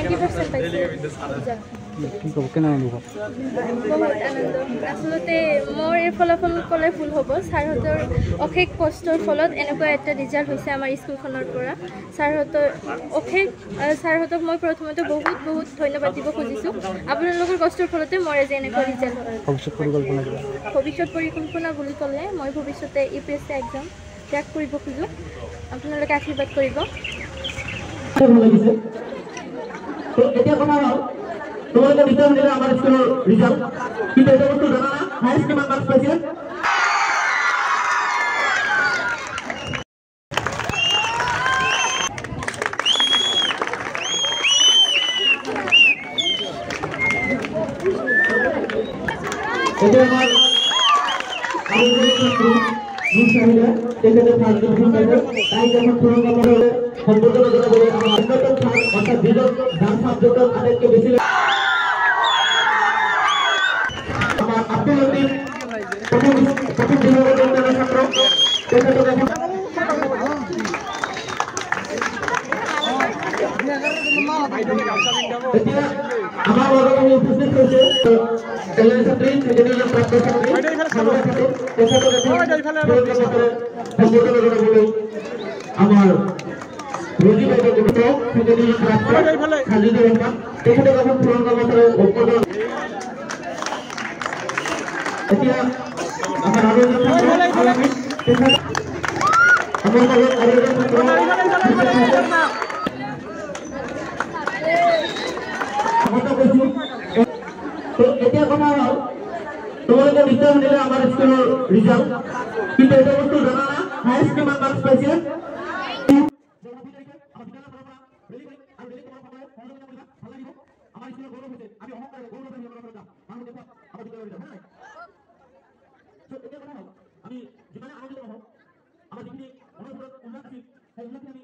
90% পাইছে কি ক'ব কেনে অনুভৱ বহুত আনন্দ আচলতে মোৰ এই ফলাফল ক'লে ভুল হ'ব ছাৰহঁতৰ অশেষ কষ্টৰ ফলত এনেকুৱা এটা ৰিজাল্ট হৈছে আমাৰ স্কুলখনৰ পৰা ছাৰহঁতক মই প্ৰথমতে বহুত বহুত ধন্যবাদ দিব খুজিছোঁ আপোনালোকৰ কষ্টৰ ফলতে মোৰ আজি এনেকুৱা ৰিজাল্ট হয় ভৱিষ্যত পৰিকল্পনা বুলি ক'লে মই ভৱিষ্যতে UPSC এক্সাম ক্ৰেক কৰিব খোজোঁ আপোনালোকে আশীৰ্বাদ কৰিব এতিয়া কথা হ'ল তোমালোকে বিচাৰ দিলে আমাৰ স্কুলৰ ৰিজাল্ট কিন্তু এটা বস্তু জানা না হাইয়েষ্ট কিমান মাৰ্কছ পাইছে এতিয়া আমাৰ তেখেতে ফাৰ্ষ্ট ডিভিজন পাইছে তাই যখন পুরনো করে সম্পূর্ণ করা বলে আমার অন্যতম স্থান অর্থাৎ বিজন ডান্স সাবজেক্টের আরেককে বেশি আমার আব্দুল লতিফ প্রথম বিভাগের অন্যান্য ছাত্র তেখেতে দেখুন আমার বর্তমানে উপস্থিত হয়েছে কল্যাণ ছাত্রী সেখানে প্রাপ্ত ছাত্রী আমার রোজি ভাই সেখানে প্রাপ্ত খালিদুর রহমান তেখেতে যখন পুরনো বছরের উদ্বোধন এতিয়া আমার আরো এতিয়া কথা হ'ল তোমালোকে বিচাৰ দিলে আমাৰ স্কুলৰ ৰিজাল্ট কিন্তু এটা বস্তু জানা না হাইয়েষ্ট কিমান মাৰ্কছ পাইছে আমি যিমানে আনন্দিত হওঁ আমাৰ যিখিনি মনৰ ভিতৰত উল্লাস আছিল সেই উল্লাসখিনি